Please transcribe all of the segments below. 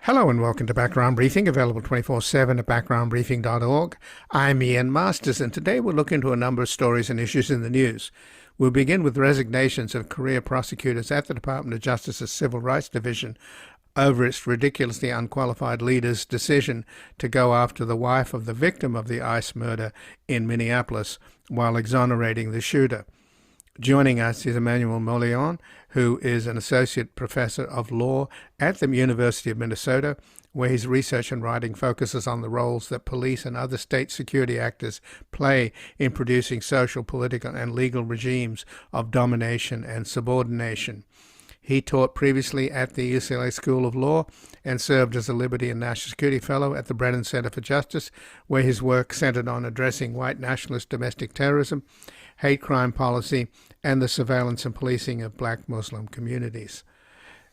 Hello and welcome to Background Briefing, available 24/7 at backgroundbriefing.org. I'm Ian Masters, and today we'll look into a number of stories and issues in the news. We'll begin with resignations of career prosecutors at the Department of Justice's Civil Rights Division over its ridiculously unqualified leader's decision to go after the wife of the victim of the ICE murder in Minneapolis while exonerating the shooter. Joining us is Emmanuel Mauleón, who is an associate professor of law at the University of Minnesota, where his research and writing focuses on the roles that police and other state security actors play in producing social, political, and legal regimes of domination and subordination. He taught previously at the UCLA School of Law and served as a Liberty and National Security Fellow at the Brennan Center for Justice, where his work centered on addressing white nationalist domestic terrorism, hate crime policy, and the surveillance and policing of black Muslim communities.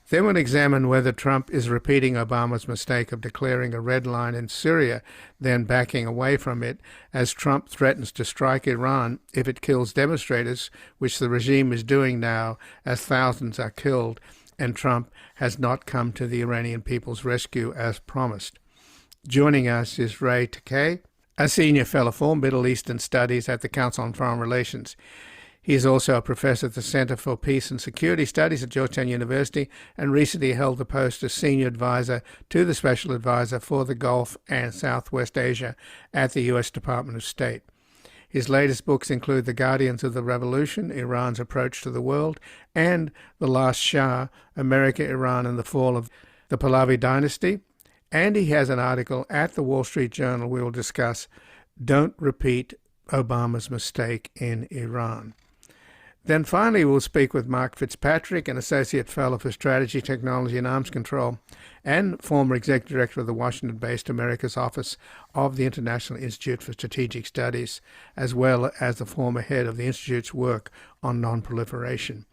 Then we'll examine whether Trump is repeating Obama's mistake of declaring a red line in Syria, then backing away from it, as Trump threatens to strike Iran if it kills demonstrators, which the regime is doing now as thousands are killed, and Trump has not come to the Iranian people's rescue as promised. Joining us is Takeyh, a senior fellow for Middle Eastern Studies at the Council on Foreign Relations. He is also a professor at the Center for Peace and Security Studies at Georgetown University and recently held the post as senior advisor to the Special Advisor for the Gulf and Southwest Asia at the U.S. Department of State. His latest books include The Guardians of the Revolution, Iran's Approach to the World, and The Last Shah, America, Iran, and the Fall of the Pahlavi Dynasty. And he has an article at the Wall Street Journal we will discuss, Don't Repeat Obama's Mistake in Iran. Then finally, we'll speak with Mark Fitzpatrick, an Associate Fellow for Strategy, Technology, and Arms Control, and former Executive Director of the Washington-based America's Office of the International Institute for Strategic Studies, as well as the former head of the Institute's work on nonproliferation.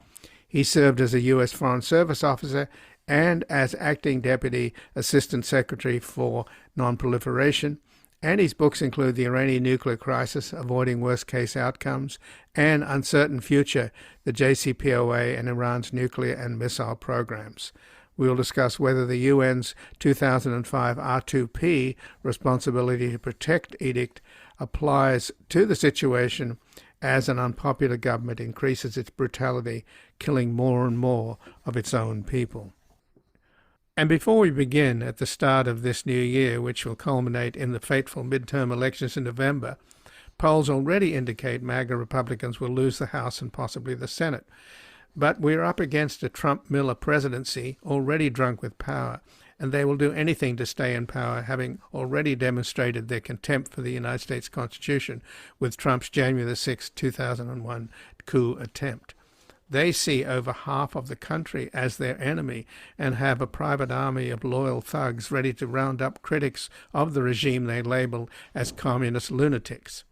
He served as a U.S. Foreign Service officer and as Acting Deputy Assistant Secretary for Nonproliferation, and his books include The Iranian Nuclear Crisis, Avoiding Worst-Case Outcomes, and Uncertain Future, the JCPOA and Iran's nuclear and missile programs. We will discuss whether the UN's 2005 R2P, Responsibility to Protect Edict, applies to the situation as an unpopular government increases its brutality, killing more and more of its own people. And before we begin at the start of this new year, which will culminate in the fateful midterm elections in November, polls already indicate MAGA Republicans will lose the House and possibly the Senate. But we're up against a Trump-Miller presidency already drunk with power, and they will do anything to stay in power, having already demonstrated their contempt for the United States Constitution with Trump's January 6, 2001 coup attempt. They see over half of the country as their enemy and have a private army of loyal thugs ready to round up critics of the regime they label as communist lunatics.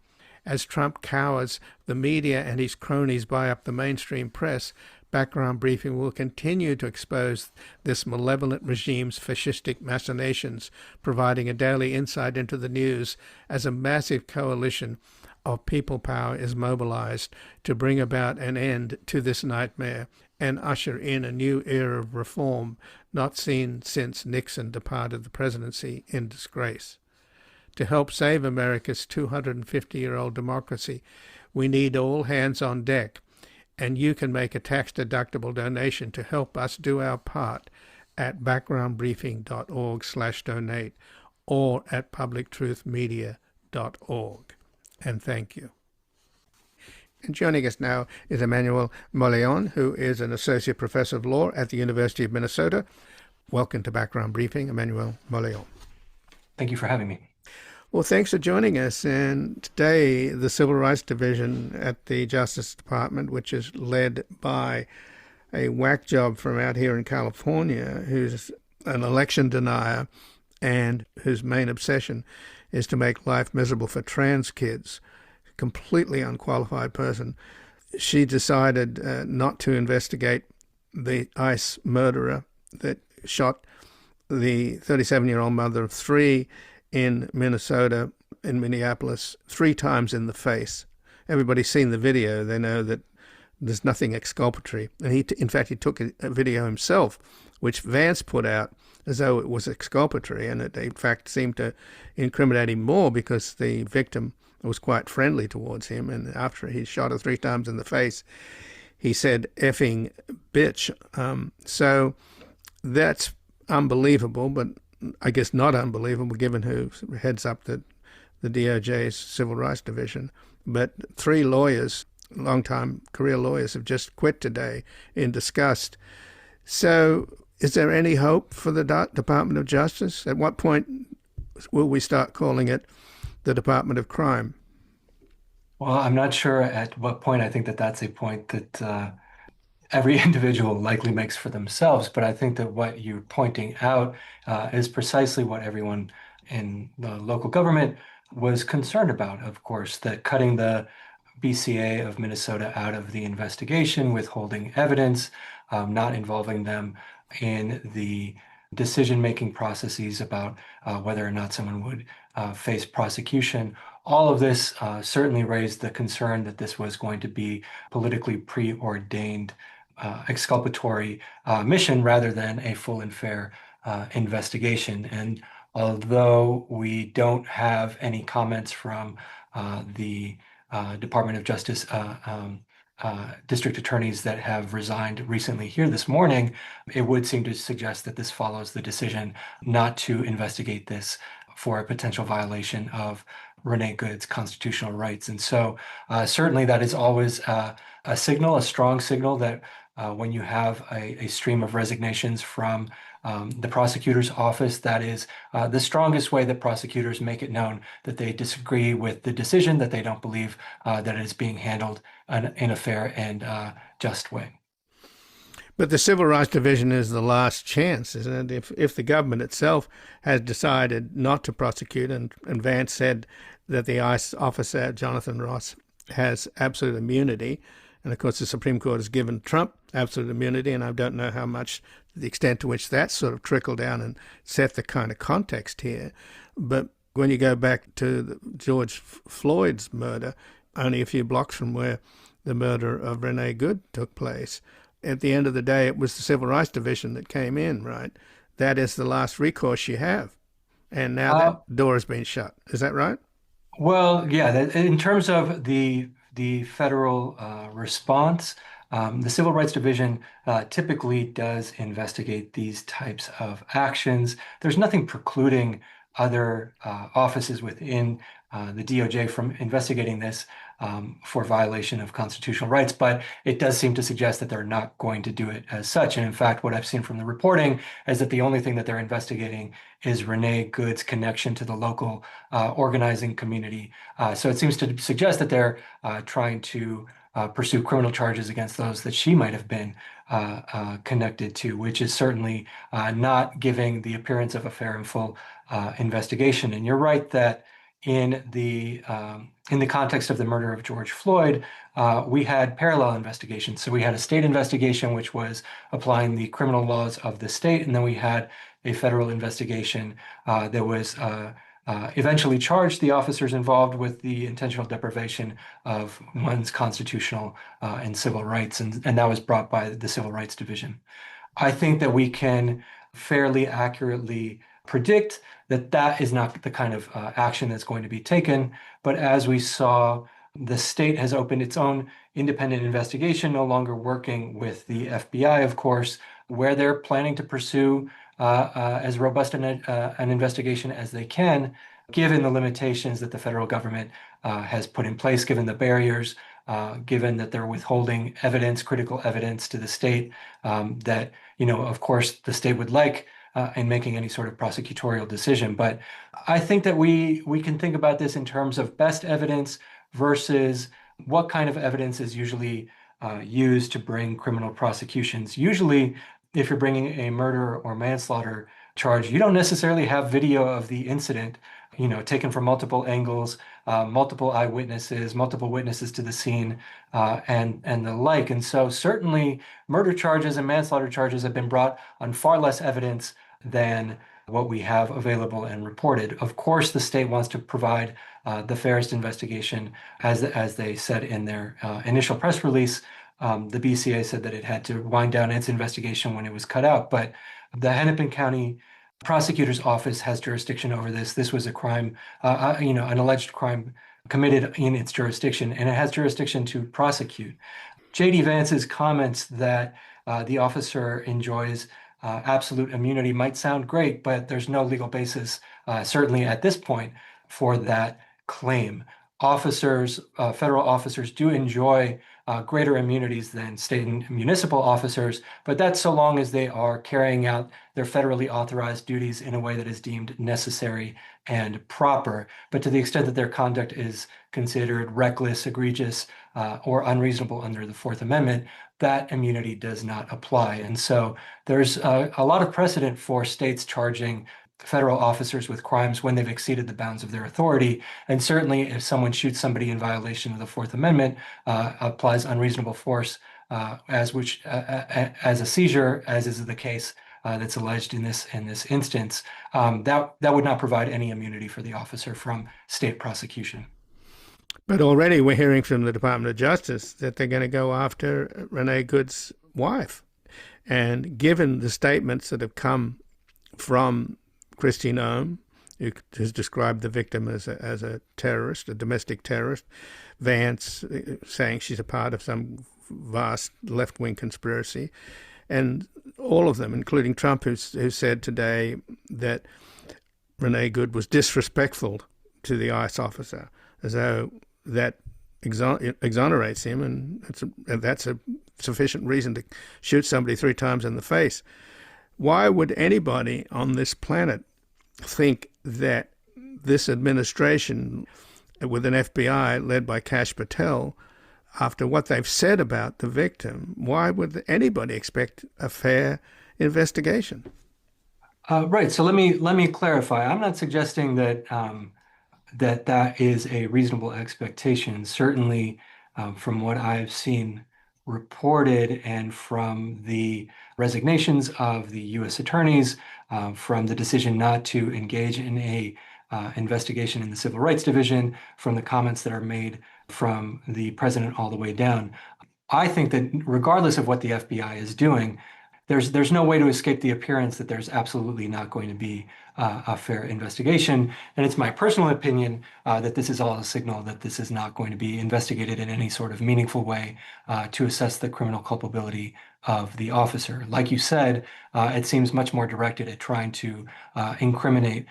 As Trump cowers, the media and his cronies buy up the mainstream press, Background Briefing will continue to expose this malevolent regime's fascistic machinations, providing a daily insight into the news as a massive coalition of people power is mobilized to bring about an end to this nightmare and usher in a new era of reform not seen since Nixon departed the presidency in disgrace. To help save America's 250-year-old democracy, we need all hands on deck, and you can make a tax-deductible donation to help us do our part at backgroundbriefing.org/donate or at publictruthmedia.org. And thank you. And joining us now is Emmanuel Mauleón, who is an Associate Professor of Law at the University of Minnesota. Welcome to Background Briefing, Emmanuel Mauleón. Thank you for having me. Well, thanks for joining us. And today, the Civil Rights Division at the Justice Department, which is led by a whack job from out here in California, who's an election denier and whose main obsession is to make life miserable for trans kids, completely unqualified person. She decided not to investigate the ICE murderer that shot the 37-year-old mother of three in Minnesota, in Minneapolis, 3 times in the face. Everybody's seen the video. They know that there's nothing exculpatory. And in fact, he took a video himself, which Vance put out, as though it was exculpatory, and it in fact seemed to incriminate him more because the victim was quite friendly towards him, and after he shot her 3 times in the face, he said effing bitch. So that's unbelievable, but I guess not unbelievable given who heads up the DOJ's Civil Rights Division. But 3 lawyers, long-time career lawyers, have just quit today in disgust. So is there any hope for the Department of Justice? At what point will we start calling it the Department of Crime? Well, I'm not sure at what point. I think that that's a point that every individual likely makes for themselves. But I think that what you're pointing out is precisely what everyone in the local government was concerned about, of course, that cutting the BCA of Minnesota out of the investigation, withholding evidence, not involving them in the decision-making processes about whether or not someone would face prosecution. All of this certainly raised the concern that this was going to be politically preordained exculpatory mission rather than a full and fair investigation. And although we don't have any comments from the Department of Justice district attorneys that have resigned recently here this morning, it would seem to suggest that this follows the decision not to investigate this for a potential violation of Renee Good's constitutional rights. And so certainly that is always a signal, a strong signal that when you have a stream of resignations from the prosecutor's office, that is the strongest way that prosecutors make it known that they disagree with the decision, that they don't believe that it is being handled in a fair and just way. But the Civil Rights Division is the last chance, isn't it? If the government itself has decided not to prosecute, and Vance said that the ICE officer, Jonathan Ross, has absolute immunity, and of course the Supreme Court has given Trump absolute immunity, and I don't know how much, the extent to which that sort of trickled down and set the kind of context here. But when you go back to George Floyd's murder, only a few blocks from where the murder of Renee Good took place, at the end of the day, it was the Civil Rights Division that came in, right? That is the last recourse you have. And now that door has been shut. Is that right? Well, yeah, in terms of the federal response, the Civil Rights Division typically does investigate these types of actions. There's nothing precluding other offices within the DOJ from investigating this for violation of constitutional rights, but it does seem to suggest that they're not going to do it as such. And in fact, what I've seen from the reporting is that the only thing that they're investigating is Renee Good's connection to the local organizing community. So it seems to suggest that they're trying to pursue criminal charges against those that she might have been connected to, which is certainly not giving the appearance of a fair and full investigation. And you're right that in the context of the murder of George Floyd, we had parallel investigations. So we had a state investigation, which was applying the criminal laws of the state, and then we had a federal investigation that was eventually charged the officers involved with the intentional deprivation of one's constitutional and civil rights, and that was brought by the Civil Rights Division. I think that we can fairly accurately predict that that is not the kind of action that's going to be taken. But as we saw, the state has opened its own independent investigation, no longer working with the FBI, of course, where they're planning to pursue as robust an investigation as they can, given the limitations that the federal government has put in place, given the barriers, given that they're withholding evidence, critical evidence to the state that, of course, the state would like in making any sort of prosecutorial decision. But I think that we can think about this in terms of best evidence versus what kind of evidence is usually used to bring criminal prosecutions. Usually, if you're bringing a murder or manslaughter charge, you don't necessarily have video of the incident, taken from multiple angles, multiple eyewitnesses, multiple witnesses to the scene, and the like. And so certainly murder charges and manslaughter charges have been brought on far less evidence than what we have available and reported. Of course, the state wants to provide the fairest investigation, as they said in their initial press release. The BCA said that it had to wind down its investigation when it was cut out, but the Hennepin County prosecutor's office has jurisdiction over this. This was a crime, an alleged crime committed in its jurisdiction, and it has jurisdiction to prosecute. J.D. Vance's comments that the officer enjoys absolute immunity might sound great, but there's no legal basis, certainly at this point, for that claim. Federal officers do enjoy greater immunities than state and municipal officers, but that's so long as they are carrying out their federally authorized duties in a way that is deemed necessary and proper. But to the extent that their conduct is considered reckless, egregious, or unreasonable under the Fourth Amendment, that immunity does not apply. And so there's a lot of precedent for states charging federal officers with crimes when they've exceeded the bounds of their authority. And certainly if someone shoots somebody in violation of the Fourth Amendment, applies unreasonable force as a seizure, as is the case that's alleged in this instance, that would not provide any immunity for the officer from state prosecution. But already we're hearing from the Department of Justice that they're going to go after Renee Good's wife. And given the statements that have come from Kristi Noem, who has described the victim as a terrorist, a domestic terrorist, Vance saying she's a part of some vast left-wing conspiracy, and all of them, including Trump, who said today that Renee Good was disrespectful to the ICE officer, as though that exonerates him, and that's a sufficient reason to shoot somebody 3 times in the face. Why would anybody on this planet think that this administration, with an FBI led by Kash Patel, after what they've said about the victim, why would anybody expect a fair investigation? Right. So let me clarify. I'm not suggesting that that is a reasonable expectation. Certainly, from what I've seen reported and from the resignations of the U.S. attorneys, from the decision not to engage in a investigation in the Civil Rights Division, from the comments that are made from the president all the way down, I think that regardless of what the FBI is doing, there's no way to escape the appearance that there's absolutely not going to be a fair investigation. And it's my personal opinion that this is all a signal that this is not going to be investigated in any sort of meaningful way to assess the criminal culpability of the officer. Like you said, it seems much more directed at trying to incriminate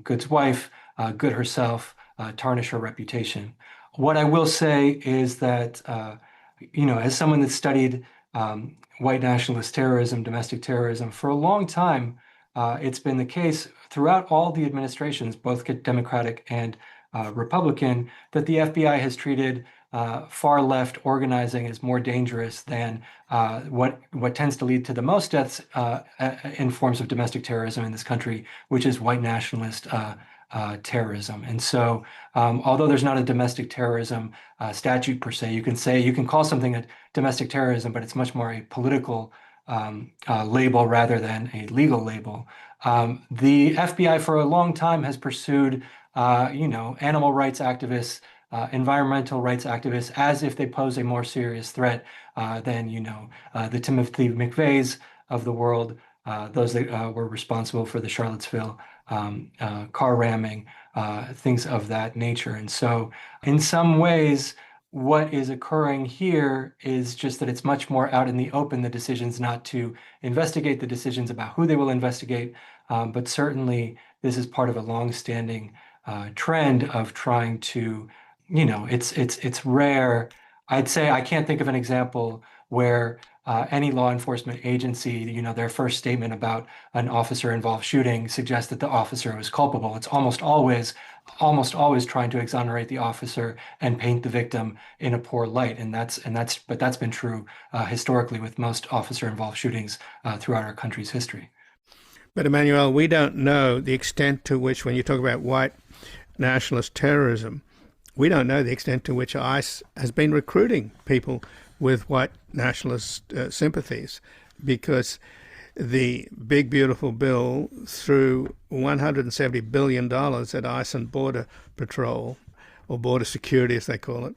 Good's wife, Good herself, tarnish her reputation. What I will say is that, as someone that studied white nationalist terrorism, domestic terrorism, for a long time, it's been the case throughout all the administrations, both Democratic and Republican, that the FBI has treated far left organizing as more dangerous than what tends to lead to the most deaths in forms of domestic terrorism in this country, which is white nationalist terrorism. And so, although there's not a domestic terrorism statute per se, you can call something a domestic terrorism, but it's much more a political label rather than a legal label. The FBI for a long time has pursued, animal rights activists, environmental rights activists, as if they pose a more serious threat than, the Timothy McVeighs of the world, those that were responsible for the Charlottesville car ramming, things of that nature. And so in some ways, what is occurring here is just that it's much more out in the open, the decisions not to investigate, the decisions about who they will investigate. But certainly this is part of a long-standing trend of trying to, it's rare. I'd say I can't think of an example where any law enforcement agency, their first statement about an officer-involved shooting suggests that the officer was culpable. It's almost always trying to exonerate the officer and paint the victim in a poor light. But that's been true historically with most officer-involved shootings throughout our country's history. But Emmanuel, we don't know the extent to which, when you talk about white nationalist terrorism, we don't know the extent to which ICE has been recruiting people with white nationalist sympathies, because the big beautiful bill threw $170 billion at ICE and Border Patrol, or Border Security as they call it.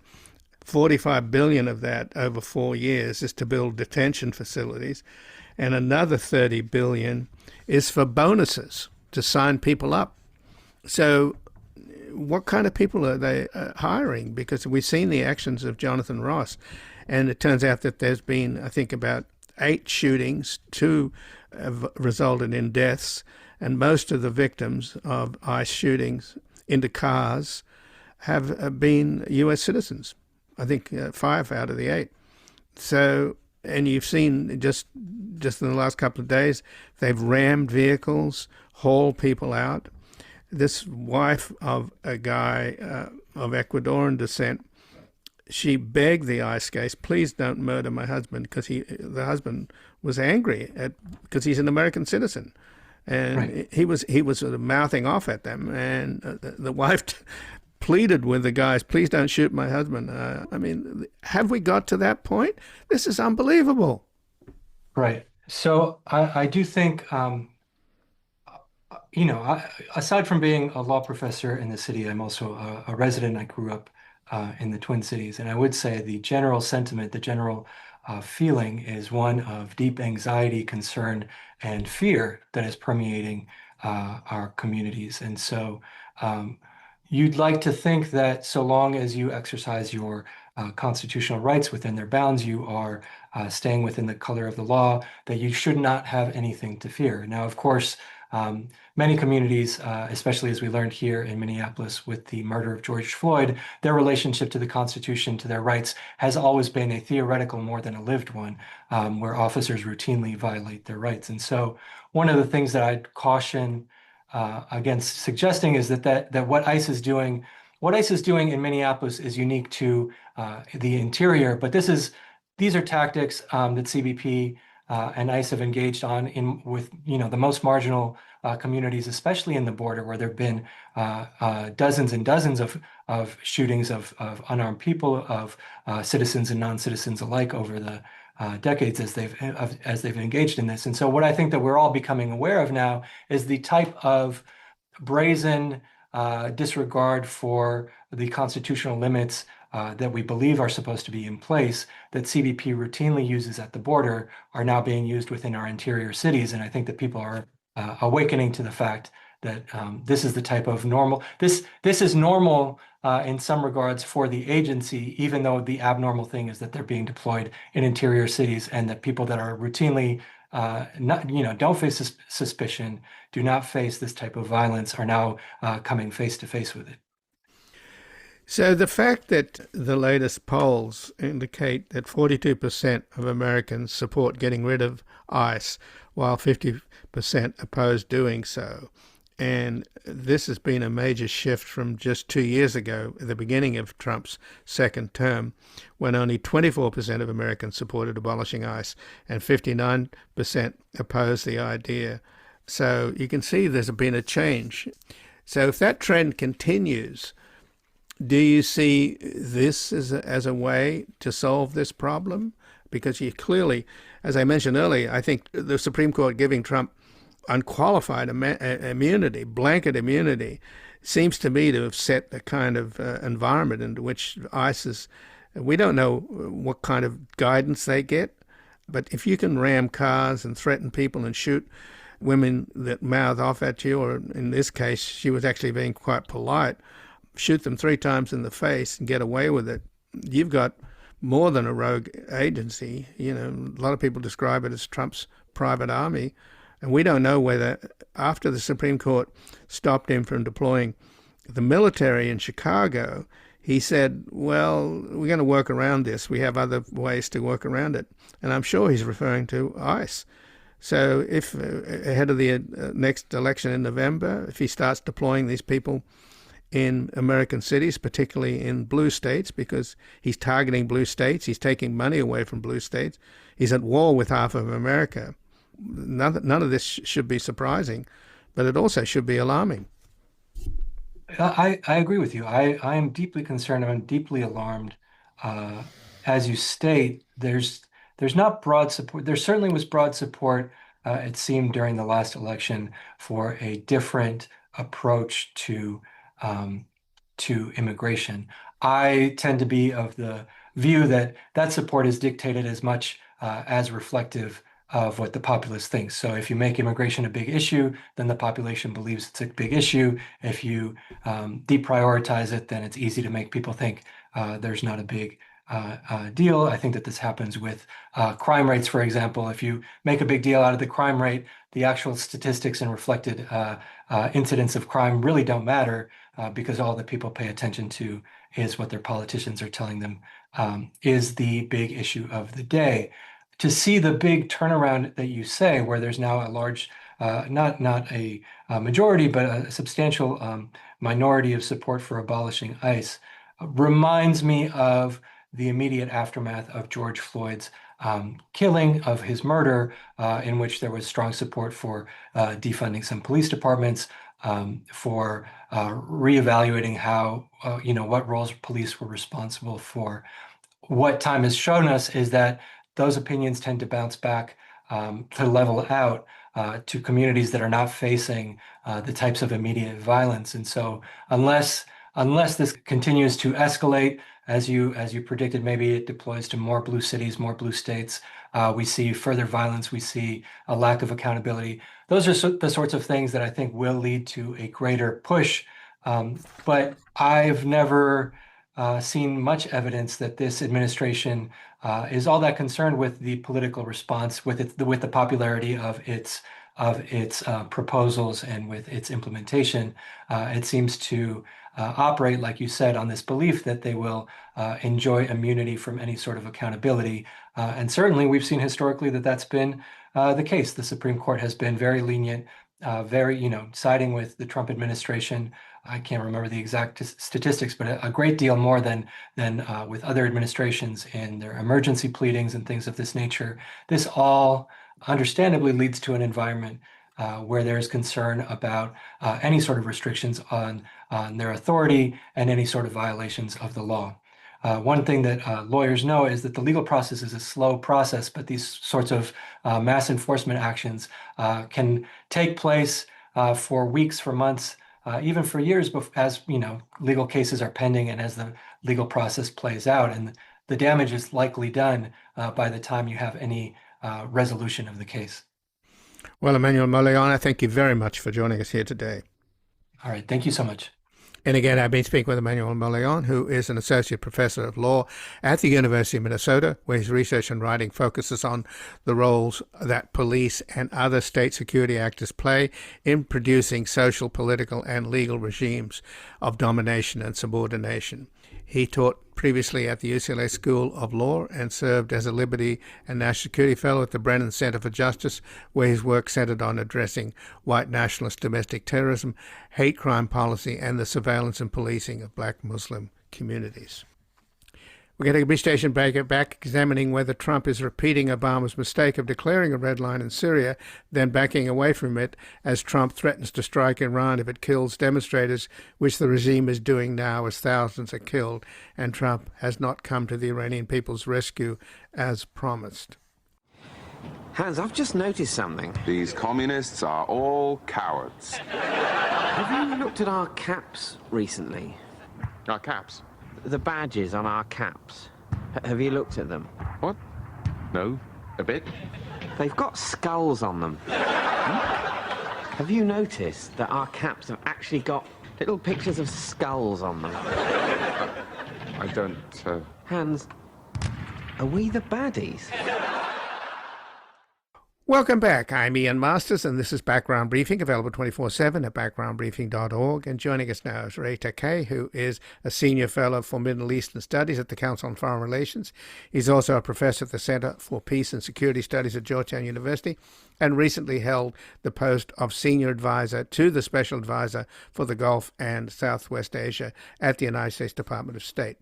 $45 billion of that over 4 years is to build detention facilities, and another $30 billion is for bonuses to sign people up. So what kind of people are they hiring? Because we've seen the actions of Jonathan Ross, and it turns out that there's been, I think, about 8 shootings, 2 have resulted in deaths, and most of the victims of ICE shootings into cars have been U.S. citizens. I think 5 out of the 8. So, and you've seen just in the last couple of days, they've rammed vehicles, hauled people out. This wife of a guy of Ecuadorian descent, she begged the ICE case, please don't murder my husband, because the husband was angry because he's an American citizen. And Right. he was sort of mouthing off at them, and the wife pleaded with the guys, please don't shoot my husband. I mean, have we got to that point? This is unbelievable. Right. So I do think, aside from being a law professor in the city, I'm also a resident. I grew up in the Twin Cities. And I would say the general sentiment, the general feeling is one of deep anxiety, concern, and fear that is permeating our communities. And so you'd like to think that so long as you exercise your constitutional rights within their bounds, you are staying within the color of the law, that you should not have anything to fear. Now, of course, many communities, especially as we learned here in Minneapolis with the murder of George Floyd, their relationship to the Constitution, to their rights, has always been a theoretical more than a lived one, where officers routinely violate their rights. And so one of the things that I'd caution against suggesting is that what ICE is doing, in Minneapolis is unique to the interior, but these are tactics that CBP and ICE have engaged on with the most marginal communities, especially in the border, where there have been dozens and dozens of shootings of unarmed people, of citizens and non-citizens alike over the decades as they've engaged in this. And so what I think that we're all becoming aware of now is the type of brazen disregard for the constitutional limits that we believe are supposed to be in place that CBP routinely uses at the border are now being used within our interior cities. And I think that people are awakening to the fact that this is the type of normal, this is normal in some regards for the agency, even though the abnormal thing is that they're being deployed in interior cities, and that people that are routinely don't face suspicion, do not face this type of violence, are now coming face to face with it. So the fact that the latest polls indicate that 42% of Americans support getting rid of ICE, while 50% oppose doing so. And this has been a major shift from just 2 years ago, at the beginning of Trump's second term, when only 24% of Americans supported abolishing ICE and 59% opposed the idea. So you can see there's been a change. So if that trend continues, do you see this as a way to solve this problem? Because you clearly, as I mentioned earlier, I think the Supreme Court giving Trump unqualified immunity, blanket immunity, seems to me to have set the kind of environment into which ISIS, we don't know what kind of guidance they get, but if you can ram cars and threaten people and shoot women that mouth off at you, or in this case, she was actually being quite polite, shoot them 3 times in the face and get away with it, you've got more than a rogue agency. A lot of people describe it as Trump's private army. And we don't know whether, after the Supreme Court stopped him from deploying the military in Chicago, he said, well, we're going to work around this. We have other ways to work around it. And I'm sure he's referring to ICE. So if ahead of the next election in November, if he starts deploying these people in American cities, particularly in blue states, because he's targeting blue states, he's taking money away from blue states, he's at war with half of America. None of this should be surprising, but it also should be alarming. I agree with you. I am deeply concerned. I'm deeply alarmed. As you state, there's not broad support. There certainly was broad support, it seemed, during the last election for a different approach to immigration. I tend to be of the view that support is dictated as much as reflective of what the populace thinks. So if you make immigration a big issue, then the population believes it's a big issue. If you deprioritize it, then it's easy to make people think there's not a big deal. I think that this happens with crime rates, for example. If you make a big deal out of the crime rate, the actual statistics and reflected incidents of crime really don't matter because all that people pay attention to is what their politicians are telling them is the big issue of the day. To see the big turnaround that you say, where there's now a large, not a majority, but a substantial minority of support for abolishing ICE, reminds me of the immediate aftermath of George Floyd's killing, of his murder, in which there was strong support for defunding some police departments, for reevaluating how, what roles police were responsible for. What time has shown us is that those opinions tend to bounce back to level out to communities that are not facing the types of immediate violence. And so unless this continues to escalate, as you predicted, maybe it deploys to more blue cities, more blue states, we see further violence, we see a lack of accountability. Those are the sorts of things that I think will lead to a greater push. But I've never seen much evidence that this administration is all that concerned with the political response, with the popularity of its proposals and with its implementation. It seems to operate, like you said, on this belief that they will enjoy immunity from any sort of accountability. And certainly we've seen historically that that's been the case. The Supreme Court has been very lenient, siding with the Trump administration. I can't remember the exact statistics, but a great deal more than with other administrations in their emergency pleadings and things of this nature. This all understandably leads to an environment where there's concern about any sort of restrictions on their authority and any sort of violations of the law. One thing that lawyers know is that the legal process is a slow process, but these sorts of mass enforcement actions can take place for weeks, for months, even for years, as legal cases are pending and as the legal process plays out. And the damage is likely done by the time you have any resolution of the case. Well, Emmanuel Mauleón, I thank you very much for joining us here today. All right. Thank you so much. And again, I've been speaking with Emmanuel Mauleón, who is an associate professor of law at the University of Minnesota, where his research and writing focuses on the roles that police and other state security actors play in producing social, political, and legal regimes of domination and subordination. He taught previously at the UCLA School of Law and served as a Liberty and National Security Fellow at the Brennan Center for Justice, where his work centered on addressing white nationalist domestic terrorism, hate crime policy, and the surveillance and policing of black Muslim communities. We're going to take a brief station break, back examining whether Trump is repeating Obama's mistake of declaring a red line in Syria, then backing away from it as Trump threatens to strike Iran if it kills demonstrators, which the regime is doing now as thousands are killed, and Trump has not come to the Iranian people's rescue as promised. Hans, I've just noticed something. These communists are all cowards. Have you looked at our caps recently? Our caps? The badges on our caps. Have you looked at them? What? No, a bit. They've got skulls on them. Have you noticed that our caps have actually got little pictures of skulls on them? I don't, Hans, are we the baddies? Welcome back. I'm Ian Masters, and this is Background Briefing, available 24/7 at backgroundbriefing.org. And joining us now is Renee, who is a Senior Fellow for Middle Eastern Studies at the Council on Foreign Relations. He's also a professor at the Center for Peace and Security Studies at Georgetown University, and recently held the post of Senior Advisor to the Special Advisor for the Gulf and Southwest Asia at the United States Department of State.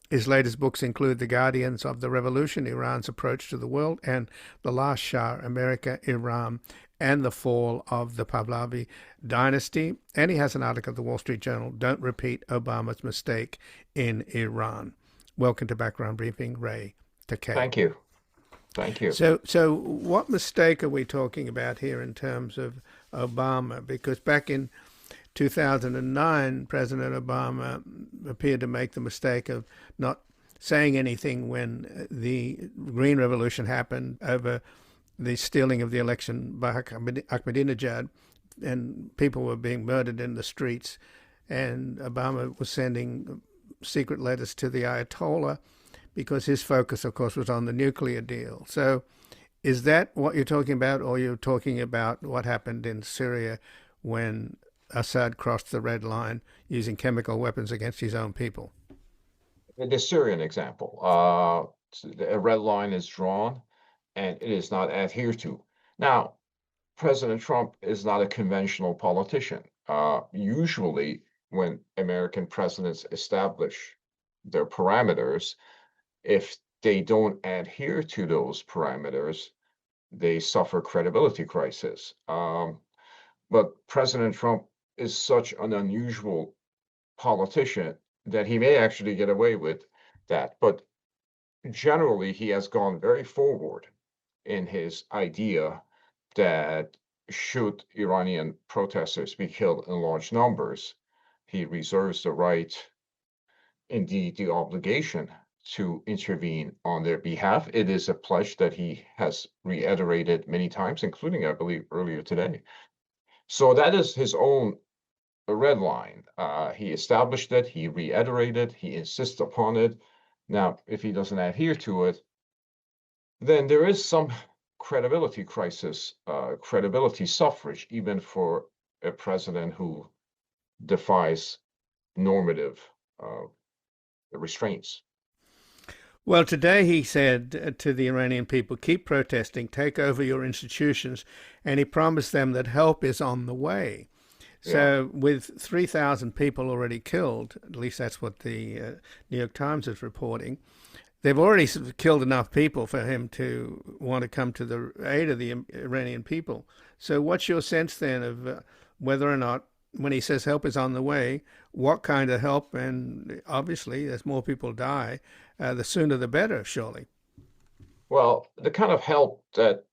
His latest books include The Guardians of the Revolution, Iran's Approach to the World, and The Last Shah, America, Iran, and the Fall of the Pahlavi Dynasty. And he has an article at the Wall Street Journal, Don't Repeat Obama's Mistake in Iran. Welcome to Background Briefing, Ray Takeyh. Thank you. Thank you. So what mistake are we talking about here in terms of Obama? Because back in 2009, President Obama appeared to make the mistake of not saying anything when the Green Revolution happened over the stealing of the election by Ahmadinejad, and people were being murdered in the streets, and Obama was sending secret letters to the Ayatollah because his focus, of course, was on the nuclear deal. So is that what you're talking about, or you're talking about what happened in Syria when Assad crossed the red line using chemical weapons against his own people? The Syrian example, a red line is drawn and it is not adhered to. Now, President Trump is not a conventional politician. Usually, when American presidents establish their parameters, if they don't adhere to those parameters, they suffer credibility crisis. But President Trump is such an unusual politician that he may actually get away with that. But generally, he has gone very forward in his idea that should Iranian protesters be killed in large numbers, he reserves the right, indeed the obligation, to intervene on their behalf. It is a pledge that he has reiterated many times, including, I believe, earlier today. So that is his own red line. He established it, he reiterated, he insists upon it. Now, if he doesn't adhere to it, then there is some credibility crisis, credibility suffrage, even for a president who defies normative restraints. Well, today he said to the Iranian people, keep protesting, take over your institutions, and he promised them that help is on the way. So with 3,000 people already killed, at least that's what the New York Times is reporting, they've already killed enough people for him to want to come to the aid of the Iranian people. So what's your sense then of whether or not, when he says help is on the way, what kind of help? And obviously, as more people die, the sooner the better, surely. Well, the kind of help that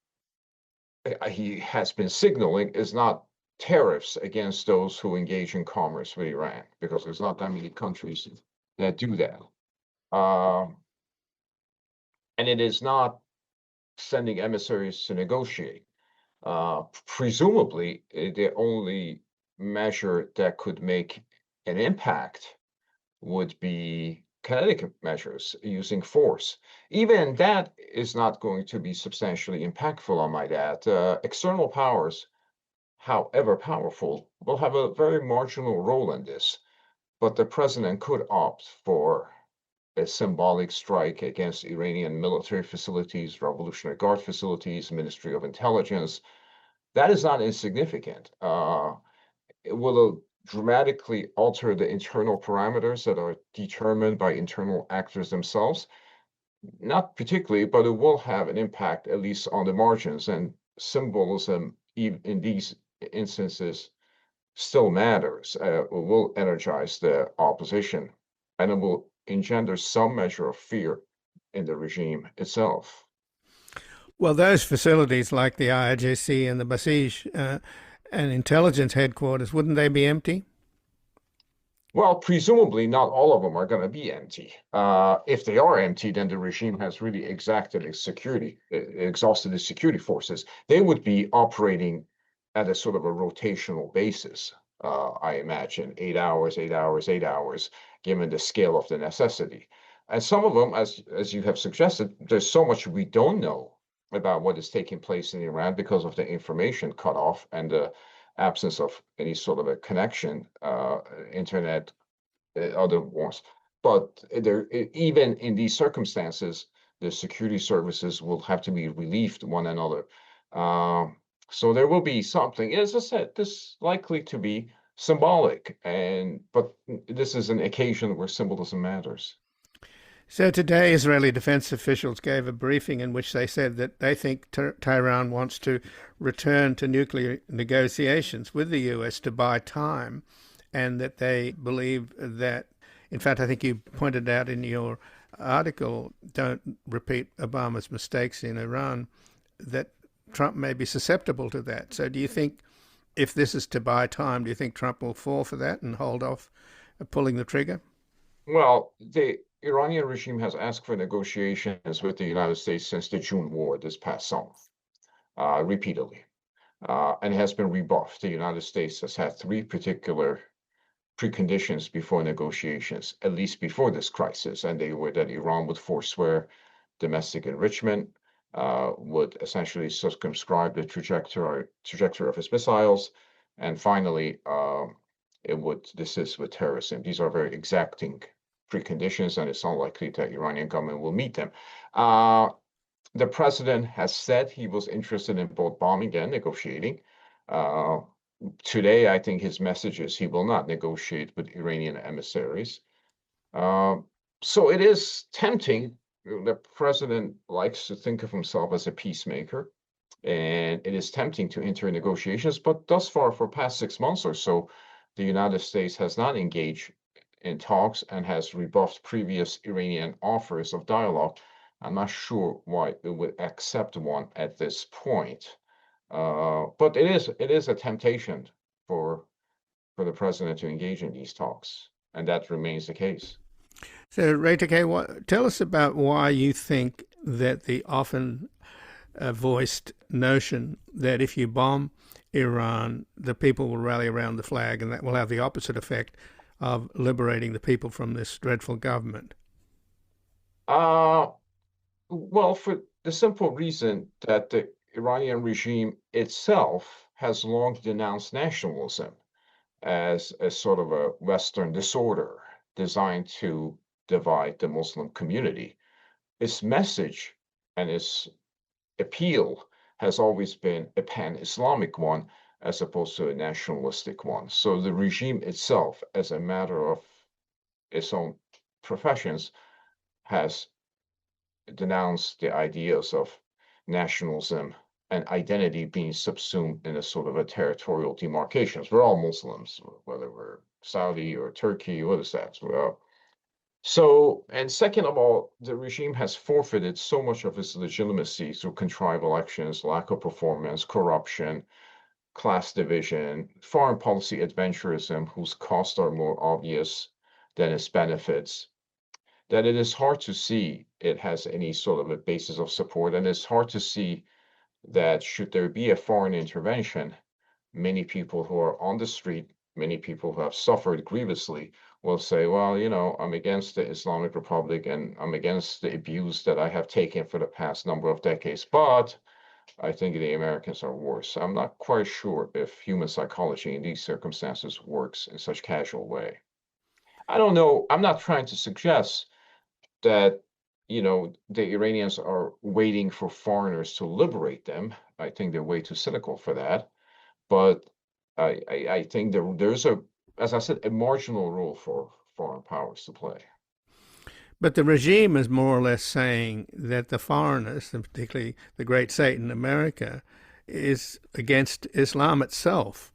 he has been signaling is not tariffs against those who engage in commerce with Iran, because there's not that many countries that do that. And it is not sending emissaries to negotiate. Presumably, the only measure that could make an impact would be kinetic measures using force. Even that is not going to be substantially impactful, I might add. External powers, however powerful, will have a very marginal role in this, but the president could opt for a symbolic strike against Iranian military facilities, Revolutionary Guard facilities, Ministry of Intelligence. That is not insignificant. It will dramatically alter the internal parameters that are determined by internal actors themselves. Not particularly, but it will have an impact, at least on the margins, and symbolism in these instances still matters. It will energize the opposition, and it will engender some measure of fear in the regime itself. Well, those facilities like the IRGC and the Basij and intelligence headquarters, wouldn't they be empty? Well, presumably not all of them are going to be empty. If they are empty, then the regime has really exhausted its security forces. They would be operating at a sort of a rotational basis, I imagine, 8 hours, 8 hours, 8 hours, given the scale of the necessity. And some of them, as you have suggested, there's so much we don't know about what is taking place in Iran because of the information cutoff and the absence of any sort of a connection, internet, other ones. But even in these circumstances, the security services will have to be relieved one another. So there will be something, as I said, this is likely to be symbolic, but this is an occasion where symbolism matters. So today, Israeli defense officials gave a briefing in which they said that they think Tehran wants to return to nuclear negotiations with the US to buy time, and that they believe that, in fact, I think you pointed out in your article, don't repeat Obama's mistakes in Iran, that Trump may be susceptible to that. So do you think, if this is to buy time, do you think Trump will fall for that and hold off pulling the trigger? Well, the Iranian regime has asked for negotiations with the United States since the June war this past summer. repeatedly, and has been rebuffed. The United States has had three particular preconditions before negotiations, at least before this crisis, and they were that Iran would forswear domestic enrichment, would essentially circumscribe the trajectory of its missiles, and finally, it would desist with terrorism. These are very exacting preconditions, and it's unlikely that the Iranian government will meet them. The president has said he was interested in both bombing and negotiating. Today, I think his message is he will not negotiate with Iranian emissaries. So it is tempting. The president likes to think of himself as a peacemaker, and it is tempting to enter negotiations. But thus far, for past 6 months or so, the United States has not engaged in talks and has rebuffed previous Iranian offers of dialogue. I'm not sure why it would accept one at this point. But it is a temptation for the president to engage in these talks, and that remains the case. So, Takeyh, tell us about why you think that the often voiced notion that if you bomb Iran, the people will rally around the flag, and that will have the opposite effect of liberating the people from this dreadful government. Well, for the simple reason that the Iranian regime itself has long denounced nationalism as a sort of a Western disorder designed to divide the Muslim community. Its message and its appeal has always been a pan-Islamic one as opposed to a nationalistic one. So the regime itself, as a matter of its own professions, has denounced the ideas of nationalism and identity being subsumed in a sort of a territorial demarcations. We're all Muslims, whether we're Saudi or Turkey, what is that? Well, so, and second of all, the regime has forfeited so much of its legitimacy through contrived elections, lack of performance, corruption, class division, foreign policy adventurism, whose costs are more obvious than its benefits, that it is hard to see it has any sort of a basis of support. And it's hard to see that should there be a foreign intervention, many people who are on the street, many people who have suffered grievously will say, well, you know, I'm against the Islamic Republic and I'm against the abuse that I have taken for the past number of decades, but I think the Americans are worse. I'm not quite sure if human psychology in these circumstances works in such casual way. I don't know. I'm not trying to suggest that, you know, the Iranians are waiting for foreigners to liberate them. I think they're way too cynical for that. But I think there's as I said, a marginal role for foreign powers to play. But the regime is more or less saying that the foreigners, and particularly the great Satan, America, is against Islam itself.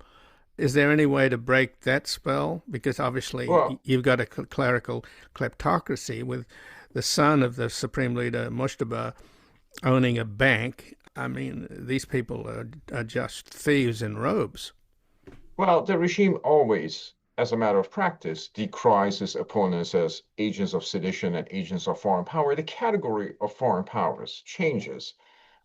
Is there any way to break that spell? Because obviously you've got a clerical kleptocracy with the son of the supreme leader, Mujtaba, owning a bank. I mean, these people are just thieves in robes. Well, the regime always, as a matter of practice, decries its opponents as agents of sedition and agents of foreign power. The category of foreign powers changes,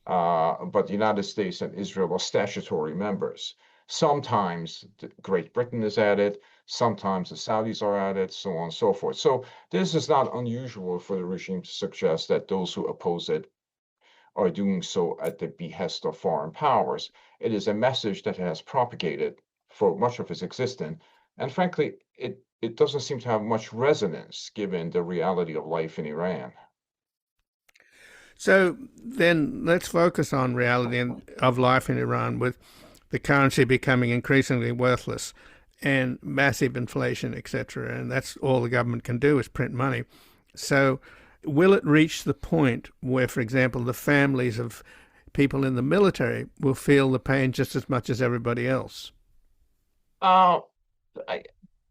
but the United States and Israel are statutory members. Sometimes Great Britain is at it, sometimes the Saudis are at it, so on and so forth. So this is not unusual for the regime to suggest that those who oppose it are doing so at the behest of foreign powers. It is a message that it has propagated for much of its existence, and frankly, it doesn't seem to have much resonance given the reality of life in Iran. So then let's focus on reality of life in Iran, with the currency becoming increasingly worthless and massive inflation, etc. And that's all the government can do is print money. So will it reach the point where, for example, the families of people in the military will feel the pain just as much as everybody else?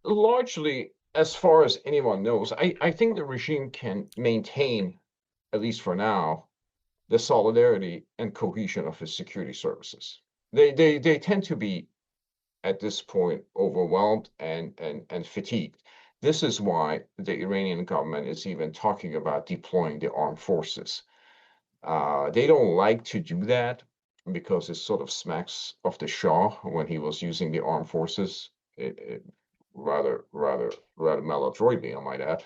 Largely, as far as anyone knows, I think the regime can maintain, at least for now, the solidarity and cohesion of its security services. They tend to be, at this point, overwhelmed and fatigued. This is why the Iranian government is even talking about deploying the armed forces. They don't like to do that, because it sort of smacks of the Shah when he was using the armed forces, rather maladroitly, I might add.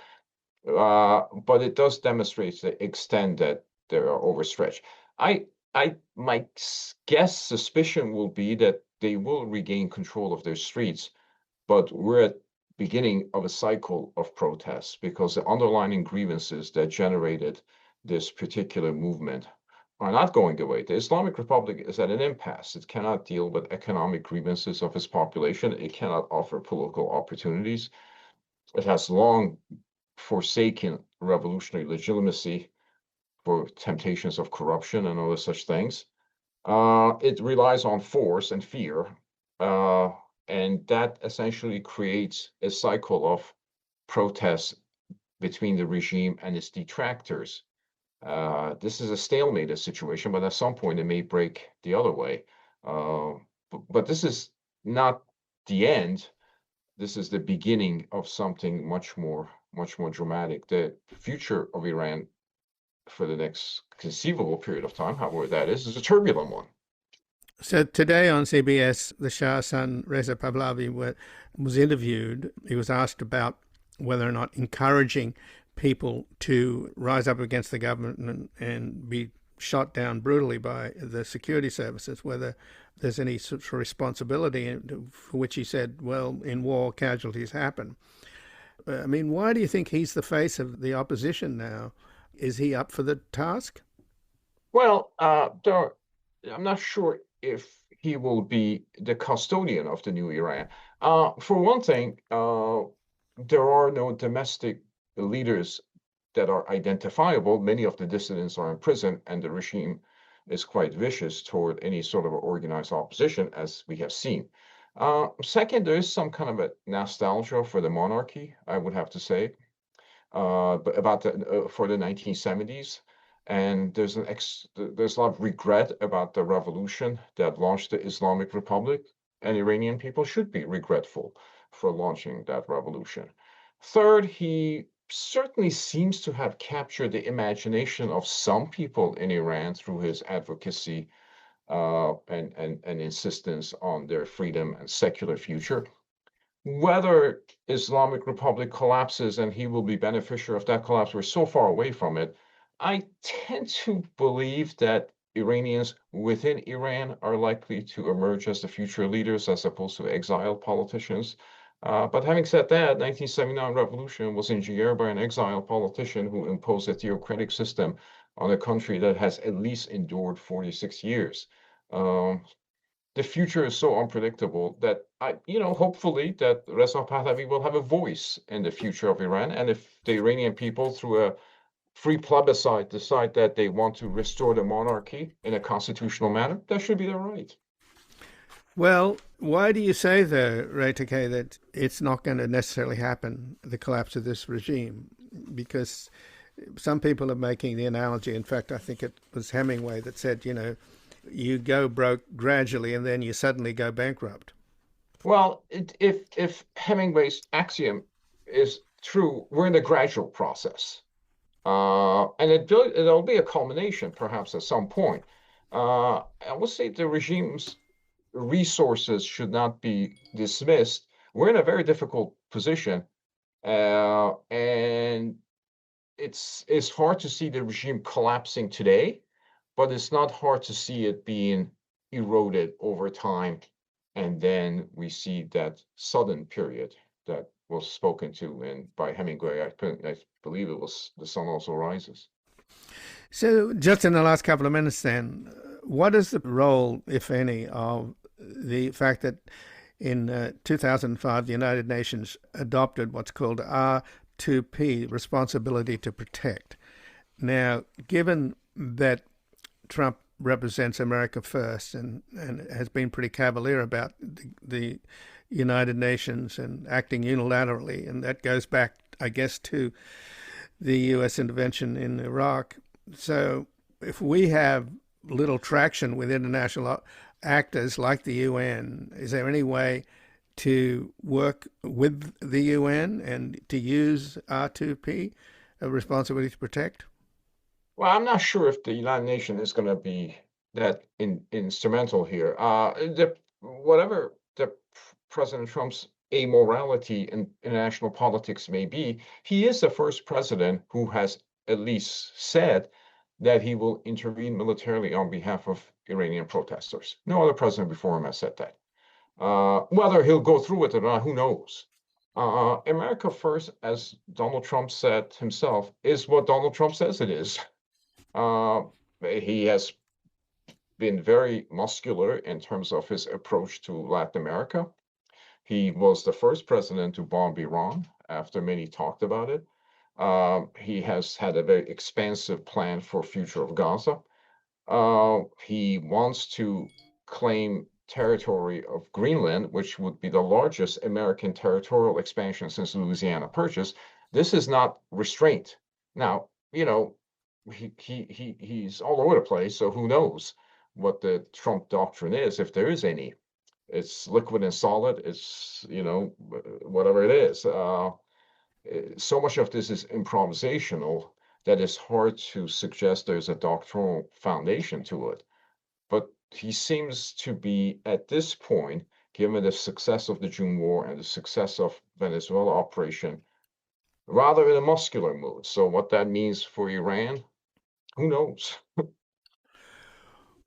But it does demonstrate the extent that they are overstretched. My suspicion will be that they will regain control of their streets, but we're at beginning of a cycle of protests because the underlying grievances that generated this particular movement are not going away. The Islamic Republic is at an impasse. It cannot deal with economic grievances of its population. It cannot offer political opportunities. It has long forsaken revolutionary legitimacy for temptations of corruption and other such things. It relies on force and fear, and that essentially creates a cycle of protests between the regime and its detractors. This is a stalemated situation, but at some point it may break the other way. But this is not the end. This is the beginning of something much more dramatic. The future of Iran for the next conceivable period of time, however that is a turbulent one. So today on CBS, the Shah's son, Reza Pahlavi, was interviewed. He was asked about whether or not encouraging people to rise up against the government and be shot down brutally by the security services, whether there's any sort of responsibility, for which he said, well, in war, casualties happen. I mean, why do you think he's the face of the opposition now? Is he up for the task? Well, I'm not sure if he will be the custodian of the new Iran. For one thing, there are no domestic leaders that are identifiable. Many of the dissidents are in prison, and the regime is quite vicious toward any sort of organized opposition, as we have seen. Second, there is some kind of a nostalgia for the monarchy, I would have to say, about for the 1970s. And there's a lot of regret about the revolution that launched the Islamic Republic, and Iranian people should be regretful for launching that revolution. Third, he certainly seems to have captured the imagination of some people in Iran through his advocacy and insistence on their freedom and secular future. Whether Islamic Republic collapses and he will be beneficiary of that collapse, we're so far away from it. I tend to believe that Iranians within Iran are likely to emerge as the future leaders as opposed to exiled politicians. But having said that, 1979 revolution was engineered by an exiled politician who imposed a theocratic system on a country that has at least endured 46 years. The future is so unpredictable that hopefully that Reza Pahlavi will have a voice in the future of Iran. And if the Iranian people, through a free plebiscite, decide that they want to restore the monarchy in a constitutional manner, that should be their right. Well, why do you say, though, Ray Takeyh, that it's not going to necessarily happen, the collapse of this regime? Because some people are making the analogy, in fact, I think it was Hemingway that said, you go broke gradually and then you suddenly go bankrupt. Well, if Hemingway's axiom is true, we're in a gradual process. And it'll be a culmination, perhaps, at some point. I would say the regime's resources should not be dismissed. We're in a very difficult position, and it's hard to see the regime collapsing today, but it's not hard to see it being eroded over time. And then we see that sudden period that was spoken to by Hemingway. I believe it was The Sun Also Rises. So just in the last couple of minutes then, what is the role, if any, of the fact that in 2005 the United Nations adopted what's called R2P, Responsibility to Protect? Now, given that Trump represents America first and has been pretty cavalier about the United Nations and acting unilaterally, and that goes back, I guess, to the U.S. intervention in Iraq. So if we have little traction with international actors like the UN, is there any way to work with the UN and to use R2P, a responsibility to protect? Well, I'm not sure if the United Nations is going to be that instrumental here. Whatever President Trump's amorality in international politics may be, he is the first president who has at least said that he will intervene militarily on behalf of Iranian protesters. No other president before him has said that. Whether he'll go through with it or not, who knows? America first, as Donald Trump said himself, is what Donald Trump says it is. He has been very muscular in terms of his approach to Latin America. He was the first president to bomb Iran after many talked about it. He has had a very expansive plan for future of Gaza. He wants to claim territory of Greenland, which would be the largest American territorial expansion since Louisiana Purchase. This is not restraint. Now, he's all over the place, so who knows what the Trump doctrine is, if there is any. It's liquid and solid. It's, whatever it is. So much of this is improvisational that it's hard to suggest there's a doctrinal foundation to it. But he seems to be, at this point, given the success of the June War and the success of Venezuela operation, rather in a muscular mood. So what that means for Iran, who knows?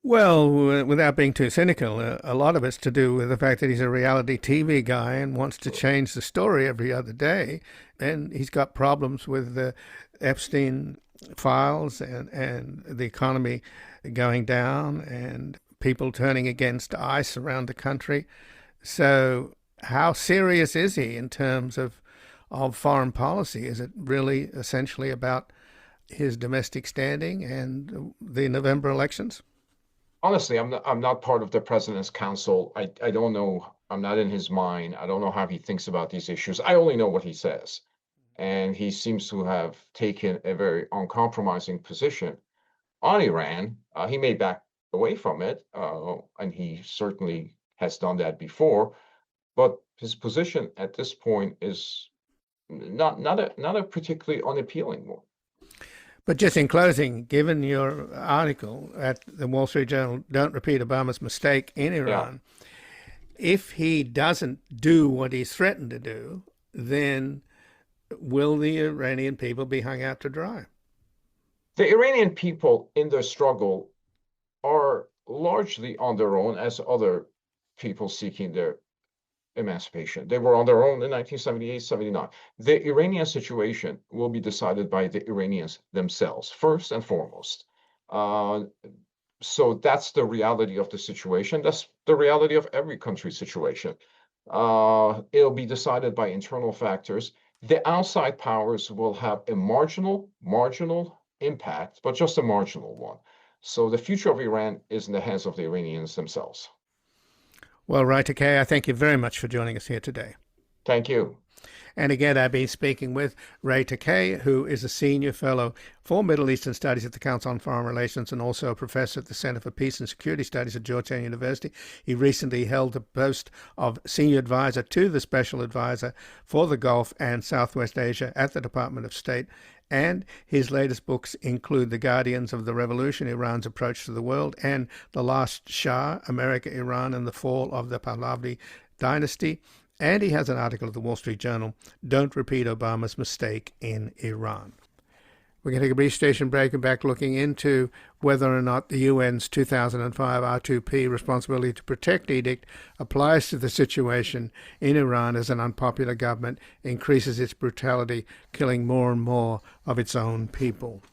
Well, without being too cynical, a lot of it's to do with the fact that he's a reality TV guy and wants to change the story every other day. And he's got problems with the Epstein files and the economy going down and people turning against ICE around the country. So how serious is he in terms of foreign policy? Is it really essentially about his domestic standing and the November elections? Honestly, I'm not part of the president's council. I don't know. I'm not in his mind. I don't know how he thinks about these issues. I only know what he says. And he seems to have taken a very uncompromising position on Iran. He may back away from it, and he certainly has done that before. But his position at this point is not a particularly unappealing one. But just in closing, given your article at the Wall Street Journal, Don't Repeat Obama's Mistake in Iran, if he doesn't do what he's threatened to do, then will the Iranian people be hung out to dry? The Iranian people in their struggle are largely on their own, as other people seeking their emancipation. They were on their own in 1978, 79. The Iranian situation will be decided by the Iranians themselves, first and foremost. So that's the reality of the situation. That's the reality of every country's situation. It'll be decided by internal factors. The outside powers will have a marginal impact, but just a marginal one. So the future of Iran is in the hands of the Iranians themselves. Well, Ray Takeyh, I thank you very much for joining us here today. Thank you. And again, I've been speaking with Ray Takeyh, who is a senior fellow for Middle Eastern Studies at the Council on Foreign Relations and also a professor at the Center for Peace and Security Studies at Georgetown University. He recently held the post of senior advisor to the special advisor for the Gulf and Southwest Asia at the Department of State. And his latest books include The Guardians of the Revolution, Iran's Approach to the World, and The Last Shah, America, Iran, and the Fall of the Pahlavi Dynasty. And he has an article at the Wall Street Journal, Don't Repeat Obama's Mistake in Iran. We're going to take a brief station break and back looking into whether or not the UN's 2005 R2P responsibility to protect edict applies to the situation in Iran as an unpopular government increases its brutality, killing more and more of its own people.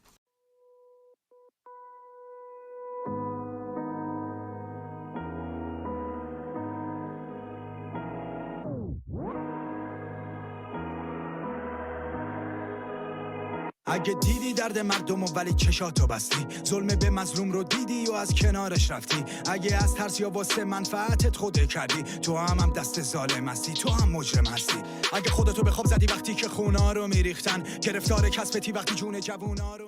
اگه دیدی درد مردم و ولی چشاتو بستی ظلم به مظلوم رو دیدی و از کنارش رفتی اگه از ترس یا واسه منفعتت خوده کردی تو هم دست ظالم هستی تو هم مجرم هستی اگه خودتو به خواب زدی وقتی که خونا رو میریختن گرفتار کسبتی وقتی جون جوونا رو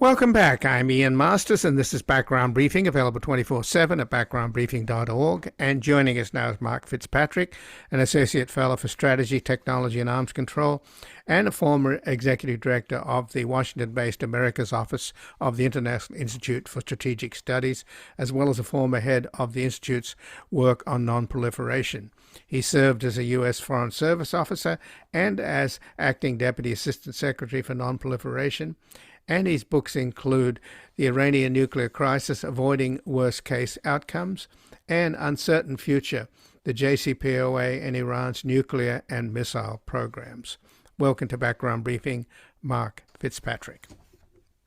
Welcome back. I'm Ian Masters, and this is Background Briefing, available 24/7 at backgroundbriefing.org. And joining us now is Mark Fitzpatrick, an Associate Fellow for Strategy, Technology and Arms Control, and a former Executive Director of the Washington-based Americas Office of the International Institute for Strategic Studies, as well as a former head of the Institute's work on non-proliferation. He served as a U.S. Foreign Service officer and as Acting Deputy Assistant Secretary for Non-Proliferation. And his books include The Iranian Nuclear Crisis, Avoiding Worst-Case Outcomes, and Uncertain Future, the JCPOA and Iran's Nuclear and Missile Programs. Welcome to Background Briefing, Mark Fitzpatrick.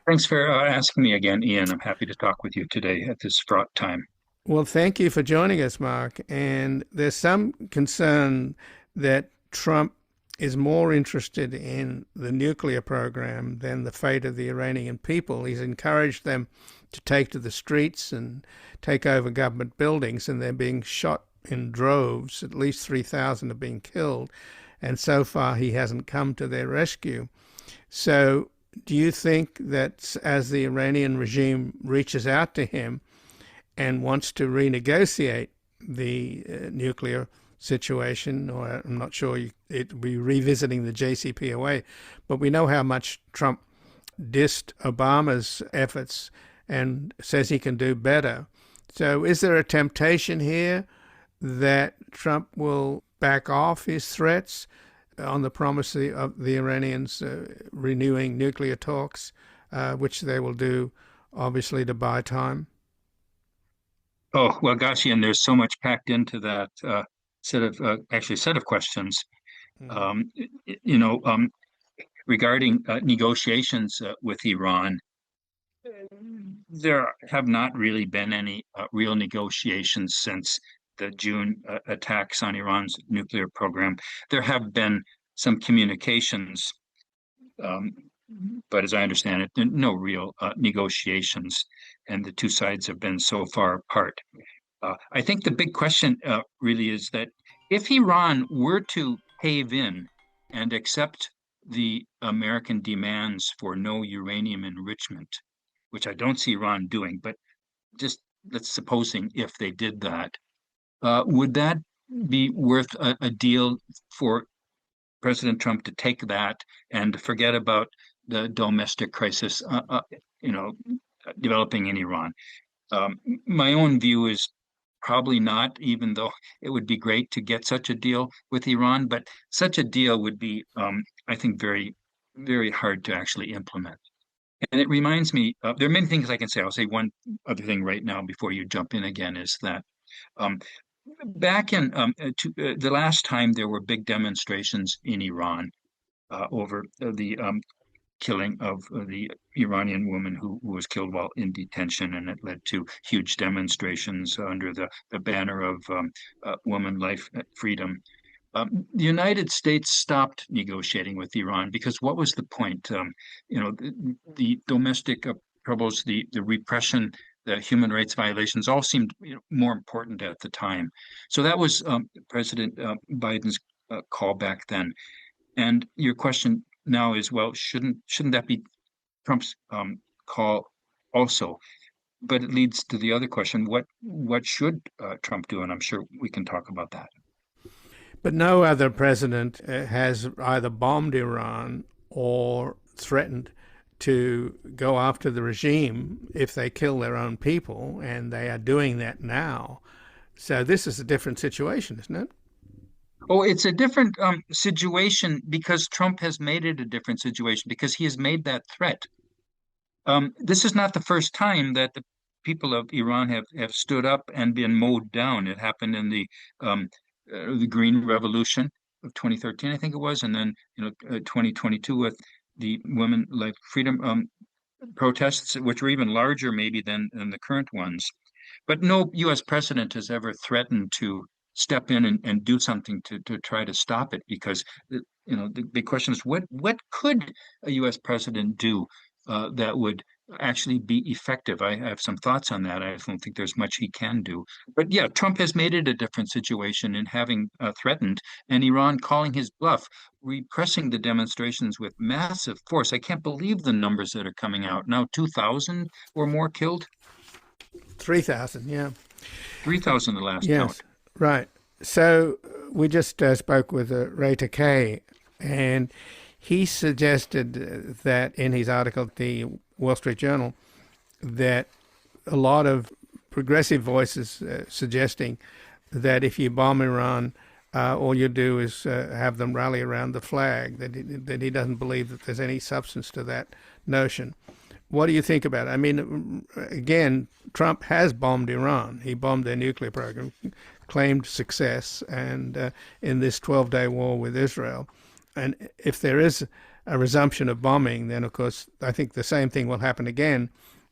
Thanks for asking me again, Ian. I'm happy to talk with you today at this fraught time. Well, thank you for joining us, Mark. And there's some concern that Trump is more interested in the nuclear program than the fate of the Iranian people. He's encouraged them to take to the streets and take over government buildings, and they're being shot in droves. At least 3,000 have been killed, and so far he hasn't come to their rescue. So do you think that as the Iranian regime reaches out to him and wants to renegotiate the nuclear situation, or I'm not sure it will be revisiting the JCPOA, but we know how much Trump dissed Obama's efforts and says he can do better. So is there a temptation here that Trump will back off his threats on the promise of the Iranians renewing nuclear talks, which they will do, obviously, to buy time? Oh, well, gosh, Ian, there's so much packed into that set of questions. Regarding negotiations with Iran, there have not really been any real negotiations since the June attacks on Iran's nuclear program. There have been some communications, but as I understand it, no real negotiations, and the two sides have been so far apart. I think the big question really is that if Iran were to cave in and accept the American demands for no uranium enrichment, which I don't see Iran doing, but just let's supposing if they did that, would that be worth a deal for President Trump to take that and forget about the domestic crisis, developing in Iran? My own view is probably not, even though it would be great to get such a deal with Iran, but such a deal would be, I think, very, very hard to actually implement. And it reminds me, there are many things I can say. I'll say one other thing right now before you jump in again, is that back in the last time there were big demonstrations in Iran over the killing of the Iranian woman who was killed while in detention, and it led to huge demonstrations under the banner of woman, life, freedom. The United States stopped negotiating with Iran because what was the point? The domestic troubles, the repression, the human rights violations all seemed more important at the time. So that was President Biden's call back then. And your question now is, well, shouldn't that be Trump's call also? But it leads to the other question: what should Trump do? And I'm sure we can talk about that. But no other president has either bombed Iran or threatened to go after the regime if they kill their own people, and they are doing that now. So this is a different situation, isn't it? Oh, it's a different situation because Trump has made it a different situation because he has made that threat. This is not the first time that the people of Iran have stood up and been mowed down. It happened in the Green Revolution of 2013, I think it was, and then 2022 with the Women Life Freedom protests, which were even larger maybe than the current ones. But no U.S. president has ever threatened to step in and do something to try to stop it, because the big question is what could a U.S. president do that would actually be effective. I have some thoughts on that. I don't think there's much he can do. But yeah, Trump has made it a different situation in having threatened, and Iran calling his bluff, repressing the demonstrations with massive force. I can't believe the numbers that are coming out now. 2,000 or more killed. 3,000, yeah. 3,000 the last Yes, count. right. So we just spoke with Ray Takeyh, and he suggested that in his article at the Wall Street Journal that a lot of progressive voices suggesting that if you bomb Iran, all you do is have them rally around the flag, that he doesn't believe that there's any substance to that notion. What do you think about it? I mean, again, Trump has bombed Iran. He bombed their nuclear program, claimed success, and in this 12-day war with Israel. And if there is a resumption of bombing, then, of course, I think the same thing will happen again,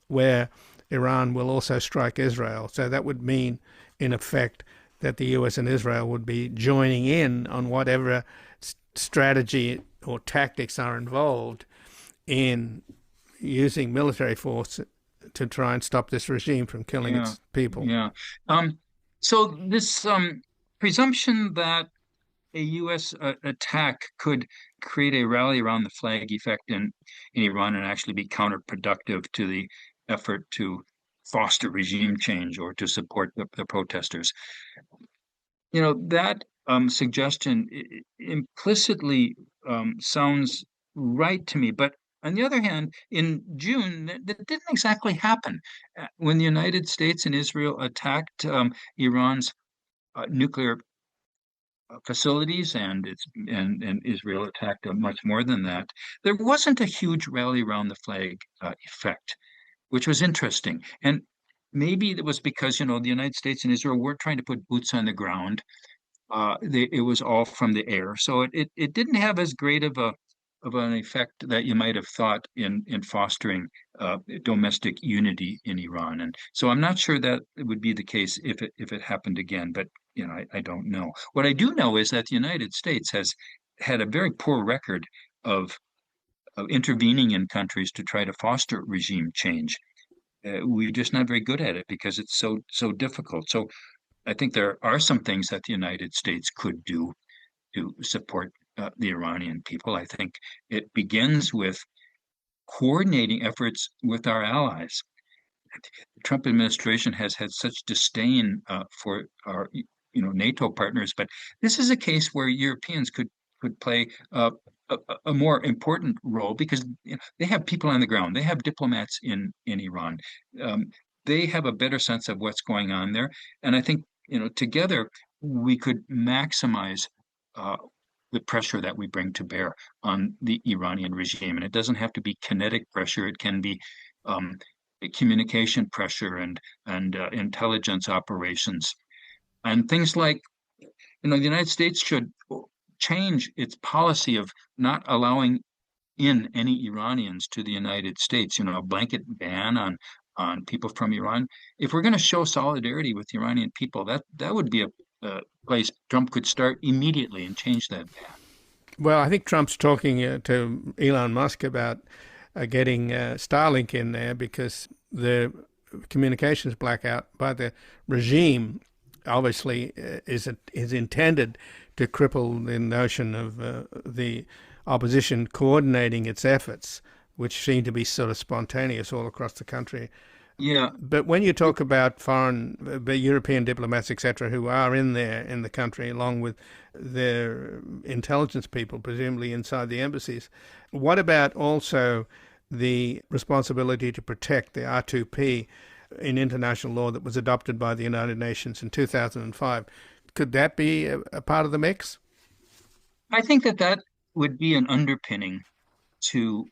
where Iran will also strike Israel. So that would mean, in effect, that the US and Israel would be joining in on whatever strategy or tactics are involved in using military force to try and stop this regime from killing its people. Yeah. So this presumption that a U.S. Attack could create a rally around the flag effect in Iran and actually be counterproductive to the effort to foster regime change or to support the protesters. That suggestion implicitly sounds right to me. But on the other hand, in June, that didn't exactly happen. When the United States and Israel attacked Iran's nuclear facilities, and Israel attacked much more than that, there wasn't a huge rally around the flag effect, which was interesting. And maybe it was because, the United States and Israel weren't trying to put boots on the ground. It was all from the air. So it didn't have as great of an effect that you might have thought in fostering domestic unity in Iran. And so I'm not sure that it would be the case if it happened again, but I don't know. What I do know is that the United States has had a very poor record of intervening in countries to try to foster regime change. We're just not very good at it because it's so difficult. So I think there are some things that the United States could do to support the Iranian people. I think it begins with coordinating efforts with our allies. The Trump administration has had such disdain for our NATO partners, but this is a case where Europeans could play a more important role because they have people on the ground. They have diplomats in Iran. They have a better sense of what's going on there. And I think, together we could maximize the pressure that we bring to bear on the Iranian regime. And it doesn't have to be kinetic pressure. It can be communication pressure and intelligence operations. And things like, the United States should change its policy of not allowing in any Iranians to the United States, a blanket ban on people from Iran. If we're going to show solidarity with the Iranian people, that would be a place Trump could start immediately and change that ban. Well, I think Trump's talking to Elon Musk about getting Starlink in there because the communications blackout by the regime obviously is intended to cripple the notion of the opposition coordinating its efforts, which seem to be sort of spontaneous all across the country. Yeah. But when you talk about European diplomats, etc., who are in there in the country, along with their intelligence people, presumably inside the embassies, what about also the responsibility to protect the R2P in international law that was adopted by the United Nations in 2005? Could that be a part of the mix? I think that would be an underpinning to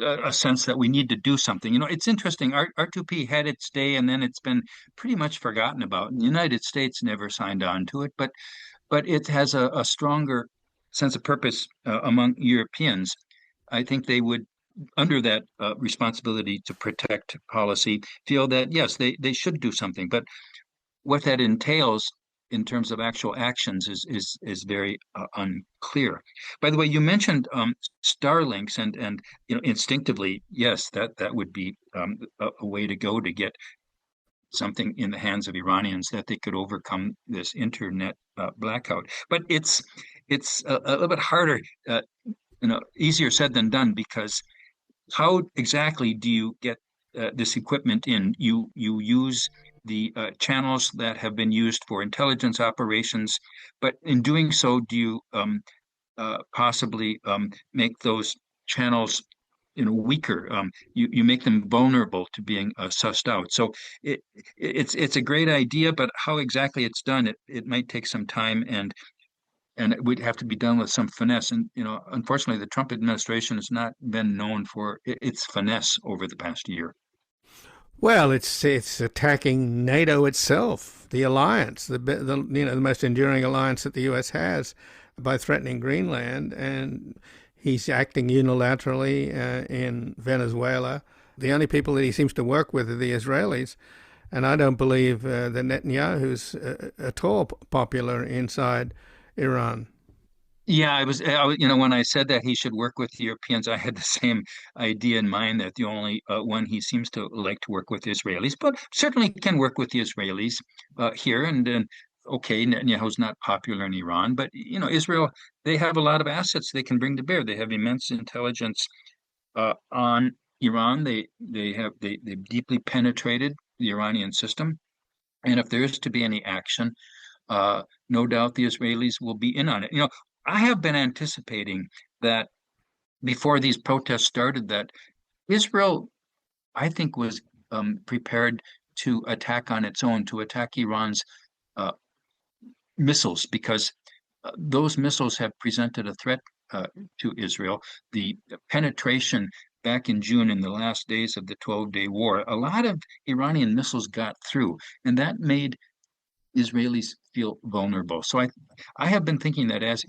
a sense that we need to do something. It's interesting. R2P had its day, and then it's been pretty much forgotten about. And the United States never signed on to it, but it has a stronger sense of purpose among Europeans. I think they would, under that responsibility to protect policy, feel that, yes, they should do something. But what that entails in terms of actual actions is very unclear. By the way, you mentioned Starlinks, and instinctively, yes, that would be a way to go to get something in the hands of Iranians that they could overcome this internet blackout. But it's a little bit harder, easier said than done, because how exactly do you get this equipment in? You use the channels that have been used for intelligence operations, but in doing so, do you possibly make those channels weaker? You make them vulnerable to being sussed out. So it's a great idea, but how exactly it's done, it might take some time, and it would have to be done with some finesse. And unfortunately, the Trump administration has not been known for its finesse over the past year. Well, it's attacking NATO itself, the alliance, the most enduring alliance that the U.S. has, by threatening Greenland, and he's acting unilaterally in Venezuela. The only people that he seems to work with are the Israelis, and I don't believe that Netanyahu's at all popular inside Iran. Yeah, when I said that he should work with the Europeans, I had the same idea in mind, that the only one he seems to like to work with Israelis, but certainly can work with the Israelis here. And then, okay, Netanyahu's not popular in Iran, but Israel, they have a lot of assets they can bring to bear. They have immense intelligence on Iran. They've deeply penetrated the Iranian system, and if there is to be any action, no doubt the Israelis will be in on it. I have been anticipating that before these protests started, that Israel, I think, was prepared to attack on its own, to attack Iran's missiles, because those missiles have presented a threat to Israel. The penetration back in June, in the last days of the 12-day war, a lot of Iranian missiles got through, and that made Israelis feel vulnerable. So I have been thinking that as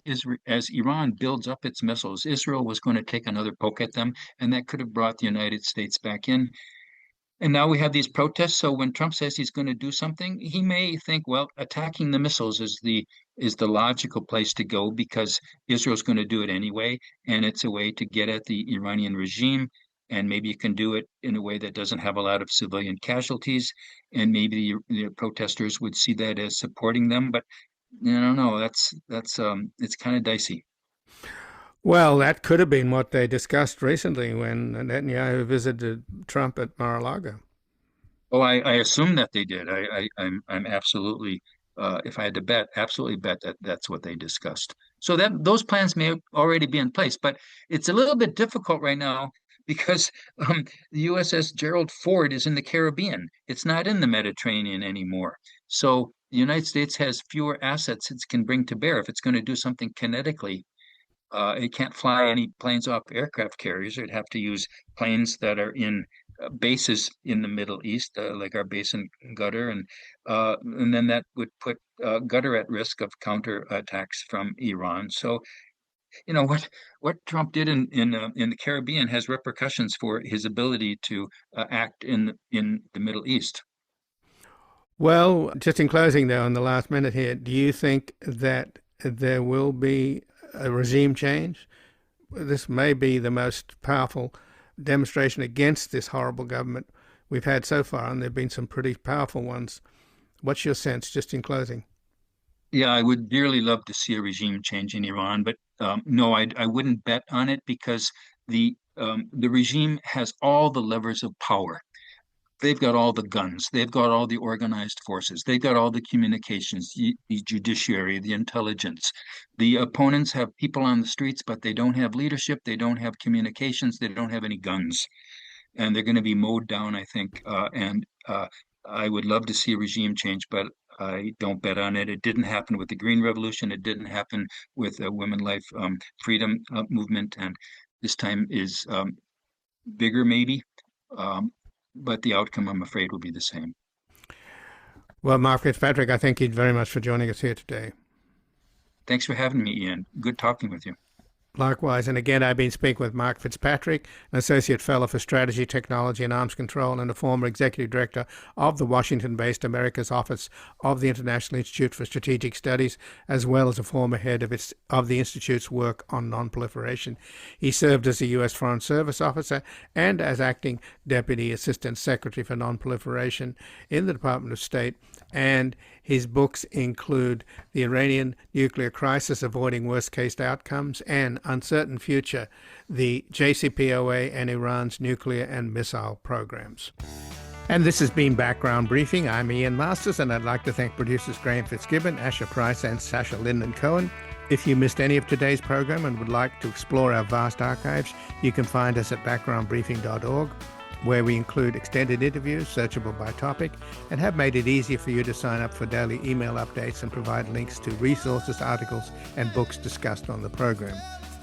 Iran builds up its missiles, Israel was going to take another poke at them, and that could have brought the United States back in. And now we have these protests. So when Trump says he's going to do something, he may think, well, attacking the missiles is the logical place to go, because Israel's going to do it anyway, and it's a way to get at the Iranian regime. And maybe you can do it in a way that doesn't have a lot of civilian casualties, and maybe the protesters would see that as supporting them. But I don't know. That's it's kind of dicey. Well, that could have been what they discussed recently when Netanyahu visited Trump at Mar-a-Lago. Oh, I assume that they did. I'm absolutely, if I had to bet, absolutely bet that that's what they discussed. So that those plans may already be in place, but it's a little bit difficult right now, because the USS Gerald Ford is in the Caribbean. It's not in the Mediterranean anymore. So the United States has fewer assets it can bring to bear if it's going to do something kinetically. It can't fly any planes off aircraft carriers. It'd have to use planes that are in bases in the Middle East, like our base in Qatar, and then that would put Qatar at risk of counterattacks from Iran. So what Trump did in the Caribbean has repercussions for his ability to act in the Middle East. Well, just in closing, though, in the last minute here, do you think that there will be a regime change? This may be the most powerful demonstration against this horrible government we've had so far, and there have been some pretty powerful ones. What's your sense, just in closing? Yeah, I would dearly love to see a regime change in Iran, but no, I wouldn't bet on it, because the regime has all the levers of power. They've got all the guns. They've got all the organized forces. They've got all the communications, the judiciary, the intelligence. The opponents have people on the streets, but they don't have leadership. They don't have communications. They don't have any guns. And they're going to be mowed down, I think. And I would love to see a regime change, but I don't bet on it. It didn't happen with the Green Revolution. It didn't happen with the Women Life Freedom movement. And this time is bigger, maybe. But the outcome, I'm afraid, will be the same. Well, Mark Fitzpatrick, I thank you very much for joining us here today. Thanks for having me, Ian. Good talking with you. Likewise, and again, I've been speaking with Mark Fitzpatrick, an Associate Fellow for Strategy, Technology and Arms Control and a former Executive Director of the Washington-based America's Office of the International Institute for Strategic Studies, as well as a former head of the Institute's work on non-proliferation. He served as a U.S. Foreign Service officer and as Acting Deputy Assistant Secretary for Non-Proliferation in the Department of State, and his books include The Iranian Nuclear Crisis, Avoiding Worst-Case Outcomes, and Uncertain Future, the JCPOA and Iran's Nuclear and Missile Programs. And this has been Background Briefing. I'm Ian Masters, and I'd like to thank producers Graham Fitzgibbon, Asher Price, and Sasha Linden-Cohen. If you missed any of today's program and would like to explore our vast archives, you can find us at backgroundbriefing.org, where we include extended interviews, searchable by topic, and have made it easier for you to sign up for daily email updates and provide links to resources, articles, and books discussed on the program.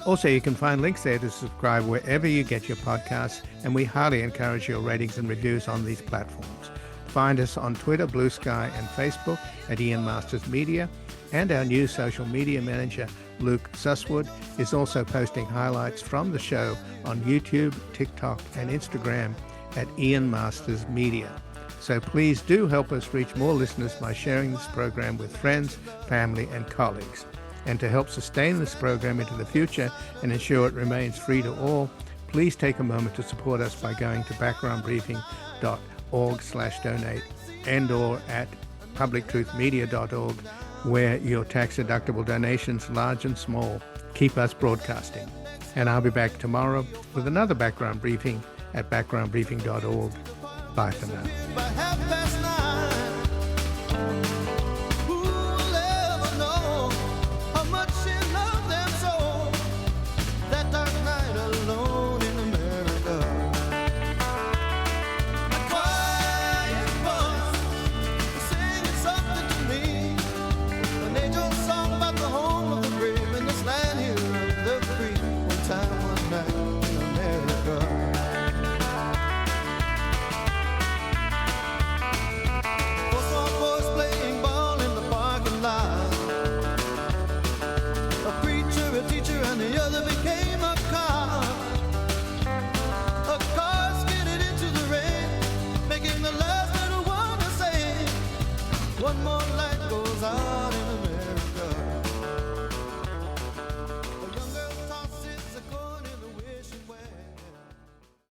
Also, you can find links there to subscribe wherever you get your podcasts, and we highly encourage your ratings and reviews on these platforms. Find us on Twitter, Blue Sky, and Facebook at Ian Masters Media, and our new social media manager, Luke Susswood, is also posting highlights from the show on YouTube, TikTok, and Instagram at Ian Masters Media. So please do help us reach more listeners by sharing this program with friends, family, and colleagues. And to help sustain this program into the future and ensure it remains free to all, please take a moment to support us by going to backgroundbriefing.org/donate and/or at publictruthmedia.org, where your tax-deductible donations, large and small, keep us broadcasting. And I'll be back tomorrow with another Background Briefing at backgroundbriefing.org. Bye for now.